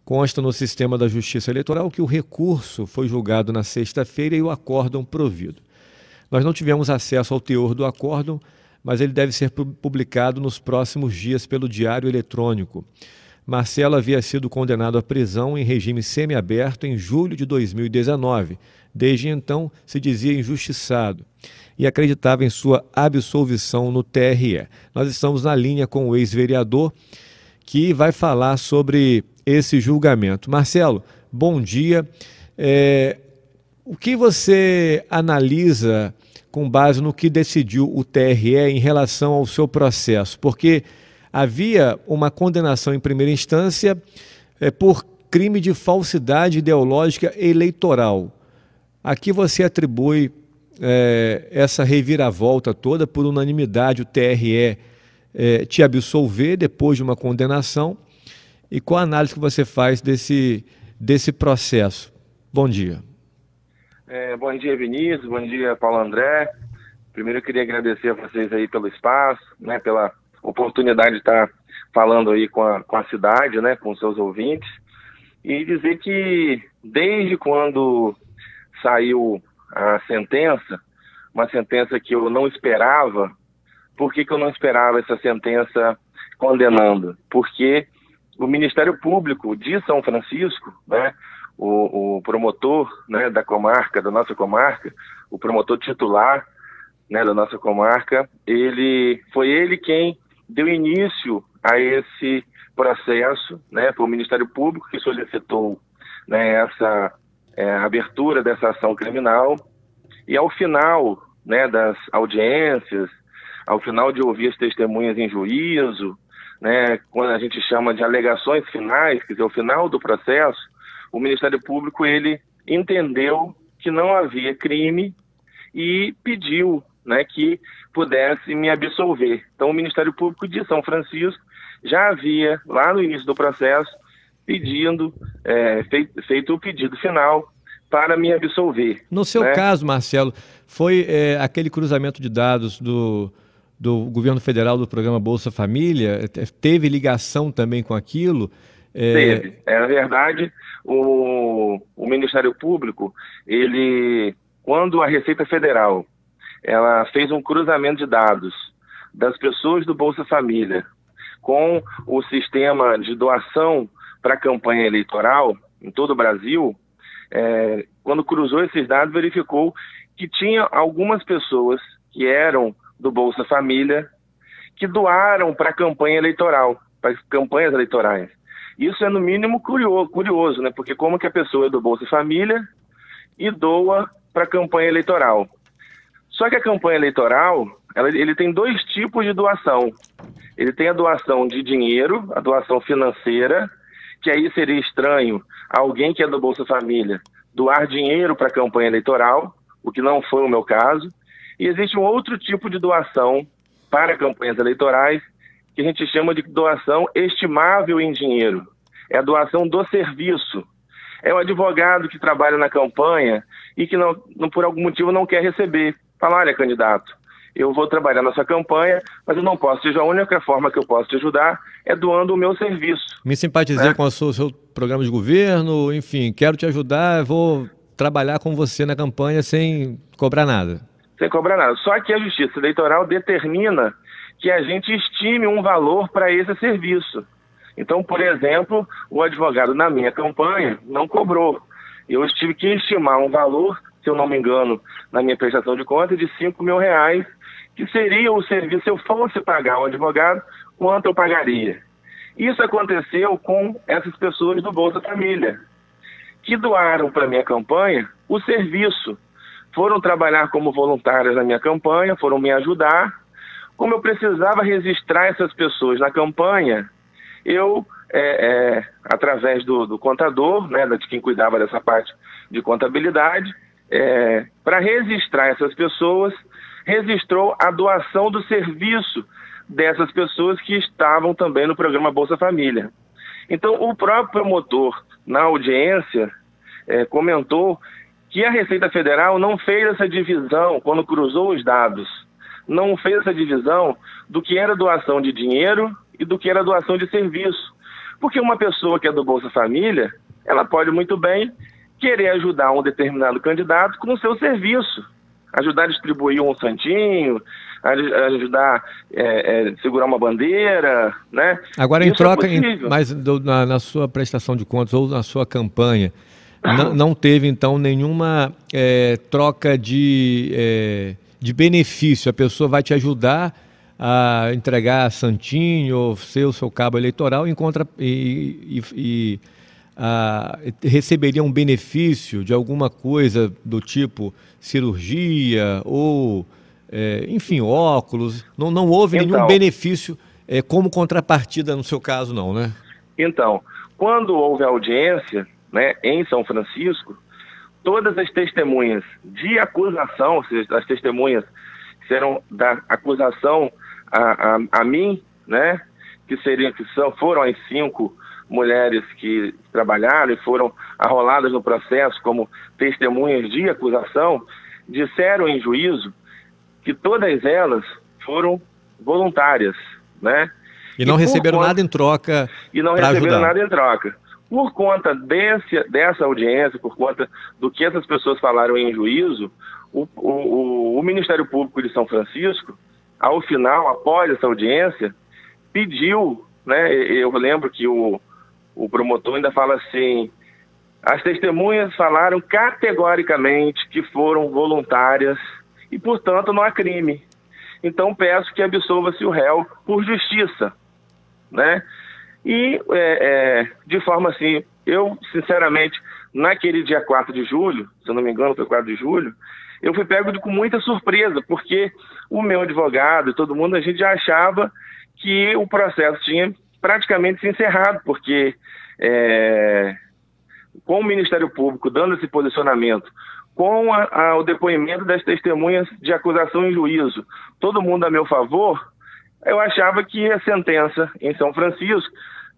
Consta no sistema da Justiça Eleitoral que o recurso foi julgado na sexta-feira e o acórdão provido. Nós não tivemos acesso ao teor do acórdão, mas ele deve ser publicado nos próximos dias pelo Diário Eletrônico. Marcelo havia sido condenado à prisão em regime semiaberto em julho de 2019. Desde então, se dizia injustiçado e acreditava em sua absolvição no TRE. Nós estamos na linha com o ex-vereador que vai falar sobre esse julgamento. Marcelo, bom dia. O que você analisa com base no que decidiu o TRE em relação ao seu processo? Porque havia uma condenação em primeira instância por crime de falsidade ideológica eleitoral. Aqui você atribui essa reviravolta toda por unanimidade, o TRE te absolver depois de uma condenação. E qual a análise que você faz desse processo? Bom dia. Bom dia, Vinícius. Bom dia, Paulo André. Primeiro eu queria agradecer a vocês aí pelo espaço, né, pela oportunidade de estar falando aí com a cidade, né, com seus ouvintes, e dizer que desde quando saiu a sentença, uma sentença que eu não esperava. Por que eu não esperava essa sentença condenando? Porque o Ministério Público de São Francisco, né, o promotor, né, da nossa comarca, o promotor titular, né, da nossa comarca, foi ele quem deu início a esse processo, né, foi o Ministério Público que solicitou, né, essa abertura dessa ação criminal, e ao final, né, das audiências, ao final de ouvir as testemunhas em juízo, né, quando a gente chama de alegações finais, quer dizer, o final do processo, o Ministério Público ele entendeu que não havia crime e pediu, né, que pudesse me absolver. Então o Ministério Público de São Francisco já havia, lá no início do processo, feito o pedido final para me absolver. No seu caso, Marcelo, foi aquele cruzamento de dados do governo federal do programa Bolsa Família? Teve ligação também com aquilo? Teve. Na verdade, o Ministério Público, quando a Receita Federal ela fez um cruzamento de dados das pessoas do Bolsa Família com o sistema de doação para a campanha eleitoral em todo o Brasil, quando cruzou esses dados, verificou que tinha algumas pessoas que eram do Bolsa Família que doaram para a campanha eleitoral, para as campanhas eleitorais. Isso é no mínimo curioso, né? Porque como que a pessoa é do Bolsa Família e doa para a campanha eleitoral? Só que a campanha eleitoral, ele tem dois tipos de doação. Ele tem a doação de dinheiro, a doação financeira, que aí seria estranho alguém que é do Bolsa Família doar dinheiro para a campanha eleitoral, o que não foi o meu caso. E existe um outro tipo de doação para campanhas eleitorais, que a gente chama de doação estimável em dinheiro. É a doação do serviço. É o advogado que trabalha na campanha e que não, por algum motivo não quer receber. Fala, olha, candidato, eu vou trabalhar na sua campanha, mas eu não posso. A única forma que eu posso te ajudar é doando o meu serviço. Me simpatizei com o seu programa de governo, enfim, quero te ajudar, vou trabalhar com você na campanha sem cobrar nada. Sem cobrar nada. Só que a Justiça Eleitoral determina que a gente estime um valor para esse serviço. Então, por exemplo, o advogado na minha campanha não cobrou. Eu tive que estimar um valor, se eu não me engano, na minha prestação de contas, de R$5.000, que seria o serviço, se eu fosse pagar o advogado, quanto eu pagaria. Isso aconteceu com essas pessoas do Bolsa Família, que doaram para a minha campanha o serviço. Foram trabalhar como voluntárias na minha campanha, foram me ajudar. Como eu precisava registrar essas pessoas na campanha, eu, através do contador, né, de quem cuidava dessa parte de contabilidade, para registrar essas pessoas, registrou a doação do serviço dessas pessoas que estavam também no programa Bolsa Família. Então, o próprio promotor, na audiência, comentou que a Receita Federal não fez essa divisão, quando cruzou os dados, não fez essa divisão do que era doação de dinheiro e do que era doação de serviço. Porque uma pessoa que é do Bolsa Família, ela pode muito bem querer ajudar um determinado candidato com o seu serviço. Ajudar a distribuir um santinho, ajudar a segurar uma bandeira, né? Agora, em troca, mas na sua prestação de contas ou na sua campanha, não teve, então, nenhuma troca de benefício? A pessoa vai te ajudar a entregar santinho ou ser o seu cabo eleitoral receberia um benefício de alguma coisa do tipo cirurgia ou, enfim, óculos? Não houve nenhum benefício como contrapartida no seu caso, não, né? Então, quando houve audiência, né, em São Francisco, todas as testemunhas de acusação, ou seja, as testemunhas que serão da acusação a mim, né, foram as 5 mulheres que trabalharam e foram arroladas no processo como testemunhas de acusação, disseram em juízo que todas elas foram voluntárias, né? E não receberam nada em troca. E não receberam nada em troca. Por conta dessa audiência, por conta do que essas pessoas falaram em juízo, o Ministério Público de São Francisco, ao final, após essa audiência, pediu, né? Eu lembro que o promotor ainda fala assim: as testemunhas falaram categoricamente que foram voluntárias e, portanto, não há crime. Então, peço que absolva-se o réu por justiça, né? E, de forma assim, eu, sinceramente, naquele dia 4 de julho, se eu não me engano, foi 4 de julho, eu fui pego com muita surpresa, porque o meu advogado e todo mundo, a gente já achava que o processo tinha praticamente se encerrado, porque com o Ministério Público dando esse posicionamento, com o depoimento das testemunhas de acusação em juízo, todo mundo a meu favor, eu achava que a sentença em São Francisco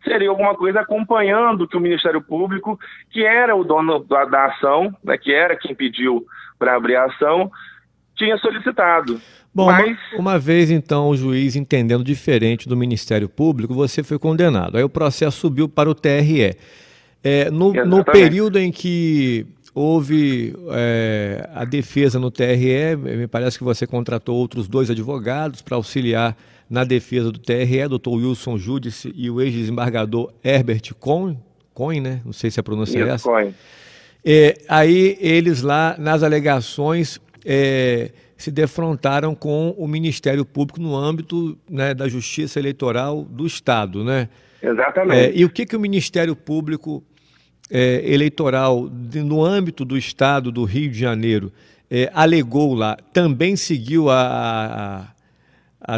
seria alguma coisa acompanhando que o Ministério Público, que era o dono da ação, né, que era quem pediu para abrir a ação, tinha solicitado. Bom, uma vez então o juiz entendendo diferente do Ministério Público, você foi condenado. Aí o processo subiu para o TRE. No período em que houve a defesa no TRE, me parece que você contratou outros 2 advogados para auxiliar na defesa do TRE, doutor Wilson Júdice e o ex-desembargador Herbert Cohen, né? Não sei se a pronúncia é essa. Cohen. Aí eles lá, nas alegações, se defrontaram com o Ministério Público no âmbito, né, da Justiça Eleitoral do Estado, né? Exatamente. E o que o Ministério Público Eleitoral, no âmbito do Estado do Rio de Janeiro, alegou lá, também seguiu a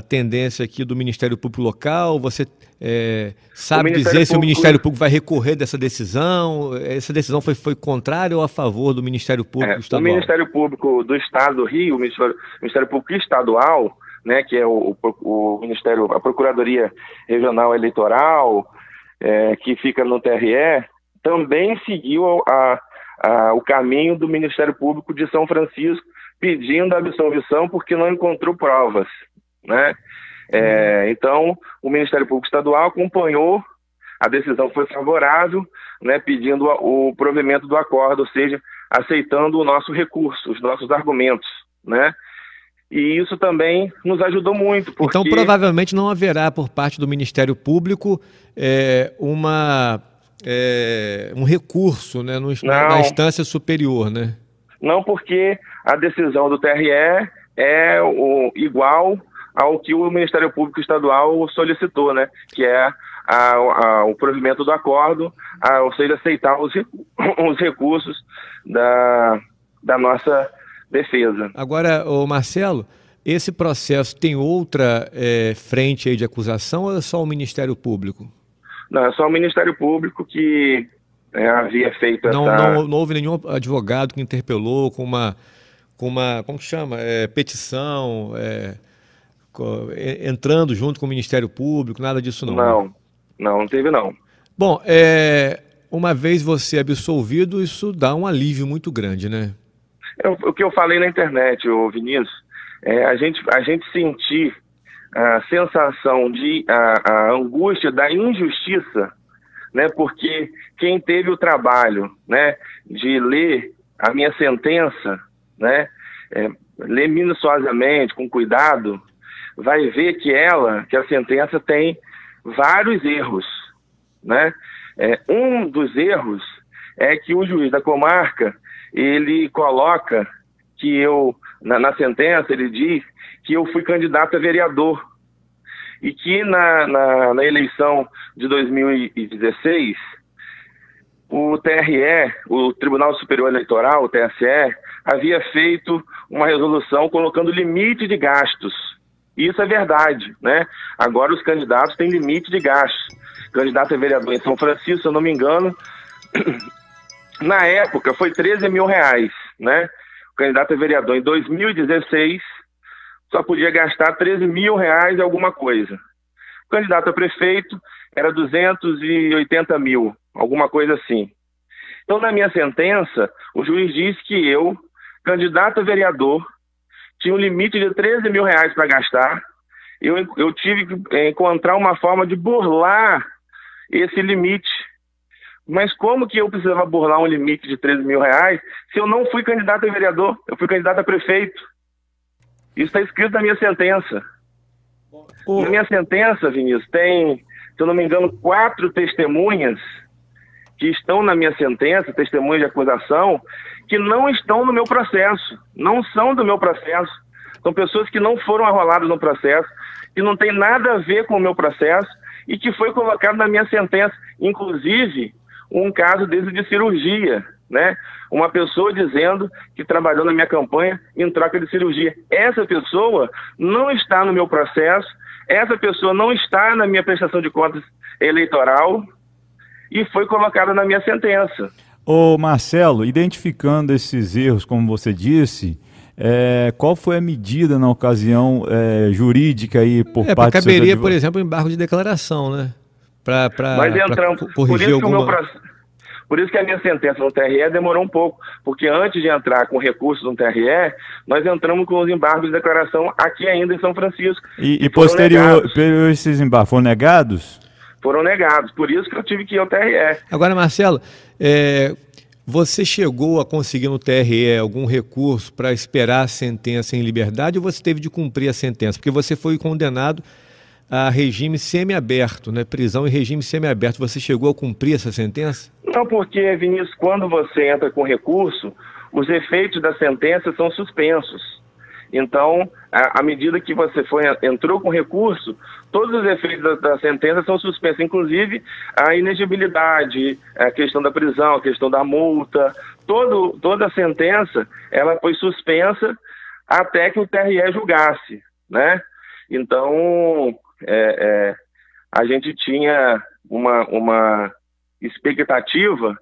tendência aqui do Ministério Público local? Você sabe dizer se o Ministério Público vai recorrer dessa decisão? Essa decisão foi contrária ou a favor do Ministério Público Estadual? O Ministério Público do Estado do Rio, o Ministério Público Estadual, né, que é o Ministério, a Procuradoria Regional Eleitoral, que fica no TRE, também seguiu o caminho do Ministério Público de São Francisco, pedindo a absolvição porque não encontrou provas, né? Então, o Ministério Público Estadual acompanhou, a decisão foi favorável, né, pedindo o provimento do acordo, ou seja, aceitando o nosso recurso, os nossos argumentos, né? E isso também nos ajudou muito. Porque... Então, provavelmente não haverá por parte do Ministério Público um recurso, né, na instância superior, né? Não, porque a decisão do TRE é igual ao que o Ministério Público Estadual solicitou, né? Que é o provimento do acordo, ou seja, aceitar os recursos da nossa defesa. Agora, Marcelo, esse processo tem outra frente aí de acusação ou é só o Ministério Público? Não, é só o Ministério Público que havia feito não houve nenhum advogado que interpelou com uma como que chama? Petição, entrando junto com o Ministério Público, nada disso não? Não teve não. Bom, uma vez você absolvido, isso dá um alívio muito grande, né? O que eu falei na internet, Vinícius, a gente sentir a sensação a angústia da injustiça, né, porque quem teve o trabalho, né, de ler a minha sentença, né, ler minuciosamente, com cuidado, vai ver que a sentença tem vários erros, né? Um dos erros é que o juiz da comarca, ele coloca que eu, na sentença, ele diz que eu fui candidato a vereador e que na eleição de 2016, o TRE, o Tribunal Superior Eleitoral, o TSE, havia feito uma resolução colocando limite de gastos. Isso é verdade, né? Agora os candidatos têm limite de gastos. Candidato a vereador em São Francisco, se eu não me engano, na época foi R$13.000, né? O candidato a vereador em 2016 só podia gastar R$13.000 e alguma coisa. O candidato a prefeito era 280 mil, alguma coisa assim. Então, na minha sentença, o juiz disse que eu, candidato a vereador, tinha um limite de R$13.000 para gastar. Eu tive que encontrar uma forma de burlar esse limite. Mas como que eu precisava burlar um limite de R$13.000 se eu não fui candidato a vereador? Eu fui candidato a prefeito. Isso está escrito na minha sentença. Na minha sentença, Vinícius, tem, se eu não me engano, 4 testemunhas que estão na minha sentença, testemunhas de acusação, que não estão no meu processo, não são do meu processo. São pessoas que não foram arroladas no processo, que não tem nada a ver com o meu processo e que foi colocado na minha sentença. Inclusive, um caso desse de cirurgia, né? Uma pessoa dizendo que trabalhou na minha campanha em troca de cirurgia. Essa pessoa não está no meu processo, essa pessoa não está na minha prestação de contas eleitoral e foi colocada na minha sentença. Ô Marcelo, identificando esses erros, como você disse, qual foi a medida na ocasião jurídica aí por parte do caberia, por exemplo, embargo de declaração, né? Para corrigir alguma... Por isso que a minha sentença no TRE demorou um pouco, porque antes de entrar com recurso no TRE, nós entramos com os embargos de declaração aqui ainda em São Francisco. E posterior esses embargos foram negados? Foram negados, por isso que eu tive que ir ao TRE. Agora, Marcelo, você chegou a conseguir no TRE algum recurso para esperar a sentença em liberdade ou você teve de cumprir a sentença? Porque você foi condenado a regime semiaberto, né? Prisão em regime semiaberto. Você chegou a cumprir essa sentença? Não, porque, Vinícius, quando você entra com recurso, os efeitos da sentença são suspensos. Então, à medida que você entrou com recurso, todos os efeitos da sentença são suspensos, inclusive a inegibilidade, a questão da prisão, a questão da multa, toda a sentença ela foi suspensa até que o TRE julgasse, né? Então, a gente tinha uma expectativa,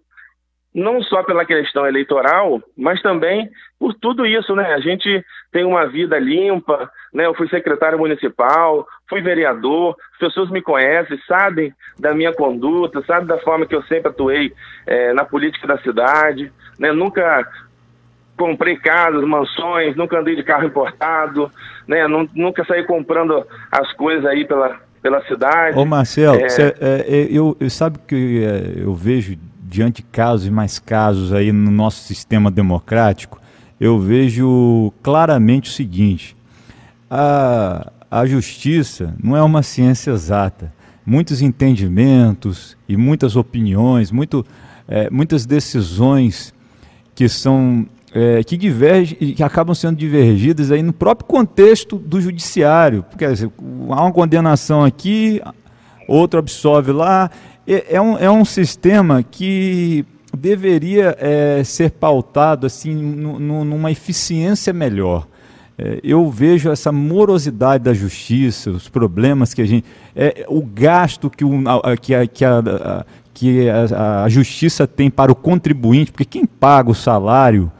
não só pela questão eleitoral, mas também por tudo isso, né? A gente tem uma vida limpa, né? Eu fui secretário municipal, fui vereador, as pessoas me conhecem, sabem da minha conduta, sabem da forma que eu sempre atuei na política da cidade, né? Nunca comprei casas, mansões, nunca andei de carro importado, né? Nunca saí comprando as coisas aí pela cidade. Ô Marcelo, sabe que eu vejo diante de casos e mais casos aí no nosso sistema democrático, eu vejo claramente o seguinte: a justiça não é uma ciência exata. Muitos entendimentos e muitas opiniões, muitas decisões que são que divergem e que acabam sendo divergidas aí no próprio contexto do judiciário. Quer dizer, há uma condenação aqui, outro absolve lá. É um sistema que deveria ser pautado assim, numa eficiência melhor. Eu vejo essa morosidade da justiça, os problemas que a gente... o gasto que a justiça tem para o contribuinte, porque quem paga o salário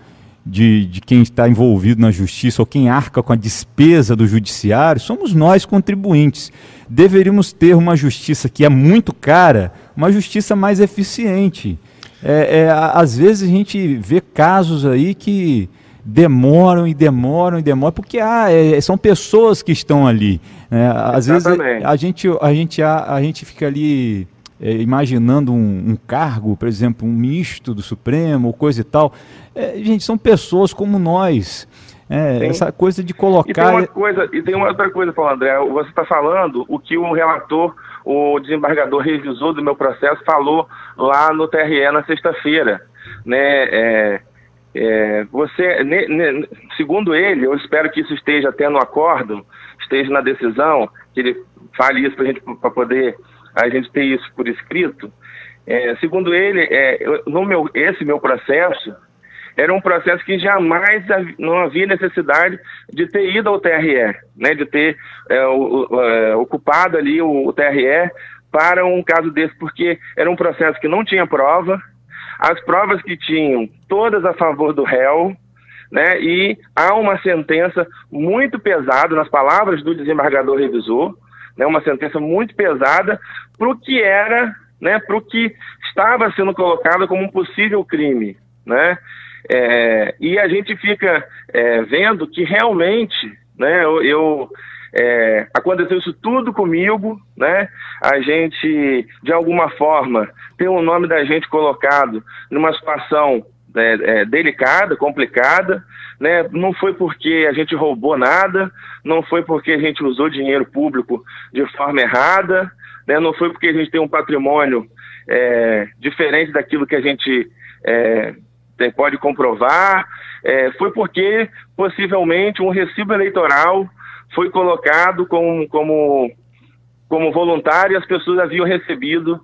de quem está envolvido na justiça ou quem arca com a despesa do judiciário somos nós, contribuintes. Deveríamos ter uma justiça que é muito cara, uma justiça mais eficiente. Às vezes a gente vê casos aí que demoram, porque são pessoas que estão ali. Às vezes a gente fica ali imaginando um cargo, por exemplo, um misto do Supremo, ou coisa e tal. Gente, são pessoas como nós. Essa coisa de colocar... E tem uma outra coisa, Paulo André, você está falando o que o relator, o desembargador revisor do meu processo falou lá no TRE na sexta-feira, né? Segundo ele, eu espero que isso esteja até no acórdão, esteja na decisão, que ele fale isso para poder a gente ter isso por escrito. Segundo ele, esse meu processo era um processo que jamais não havia necessidade de ter ido ao TRE, né, de ter ocupado ali o TRE para um caso desse, porque era um processo que não tinha prova, as provas que tinham, todas a favor do réu, né, e há uma sentença muito pesada, nas palavras do desembargador revisor, né, uma sentença muito pesada para o que era, né, para o que estava sendo colocado como um possível crime, né? E a gente fica vendo que realmente, né, aconteceu isso tudo comigo, né? A gente, de alguma forma, tem o nome da gente colocado numa situação delicada, complicada, né? Não foi porque a gente roubou nada, não foi porque a gente usou dinheiro público de forma errada, né? Não foi porque a gente tem um patrimônio diferente daquilo que a gente pode comprovar, foi porque possivelmente um recibo eleitoral foi colocado como voluntário e as pessoas haviam recebido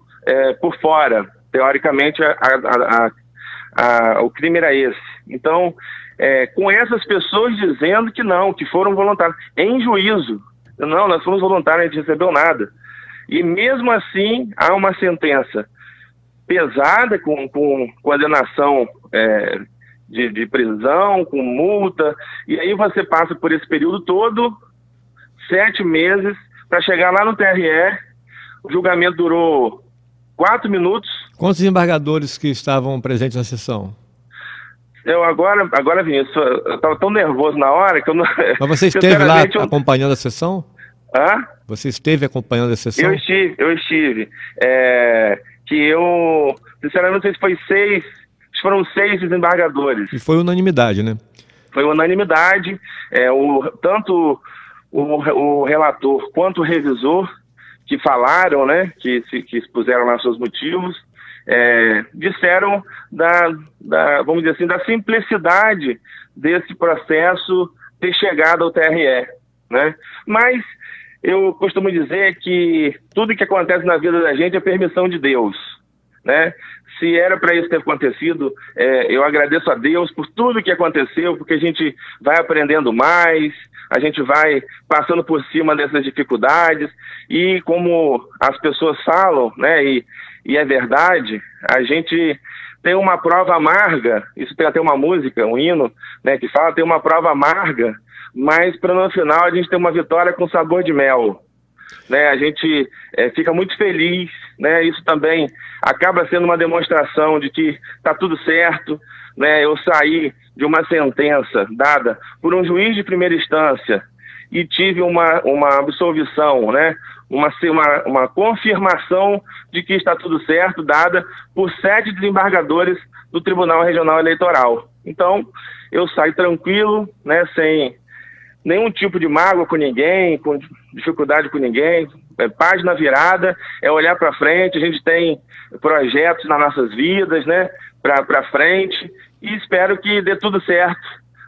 por fora. Teoricamente, o crime era esse. Então, com essas pessoas dizendo que não, que foram voluntários, em juízo. Não, nós fomos voluntários, a gente não recebeu nada. E mesmo assim, há uma sentença pesada, com condenação de prisão, com multa, e aí você passa por esse período todo, 7 meses, para chegar lá no TRE. O julgamento durou 4 minutos. Quantos desembargadores que estavam presentes na sessão? Agora Vinícius, eu estava tão nervoso na hora que eu não... Mas você esteve lá acompanhando a sessão? Hã? Você esteve acompanhando a sessão? Eu estive. Sinceramente, não sei se foi 6, foram 6 desembargadores. E foi unanimidade, né? Foi unanimidade. Tanto o relator quanto o revisor que falaram, né, que expuseram lá seus motivos, disseram vamos dizer assim, da simplicidade desse processo ter chegado ao TRE, né? Mas eu costumo dizer que tudo que acontece na vida da gente é permissão de Deus, né? Se era para isso ter acontecido, eu agradeço a Deus por tudo que aconteceu, porque a gente vai aprendendo mais, a gente vai passando por cima dessas dificuldades, e como as pessoas falam, né, e é verdade, a gente tem uma prova amarga, isso tem até uma música, um hino, né, que fala, tem uma prova amarga, mas para no final a gente ter uma vitória com sabor de mel, né? A gente fica muito feliz, né? Isso também acaba sendo uma demonstração de que está tudo certo, né? Eu saí de uma sentença dada por um juiz de primeira instância e tive uma absolvição, né? Uma confirmação de que está tudo certo, dada por 7 desembargadores do Tribunal Regional Eleitoral. Então, eu saí tranquilo, né? Sem nenhum tipo de mágoa com ninguém, com dificuldade com ninguém, página virada, olhar para frente. A gente tem projetos nas nossas vidas, né, para frente, e espero que dê tudo certo,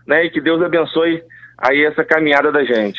né, e que Deus abençoe aí essa caminhada da gente.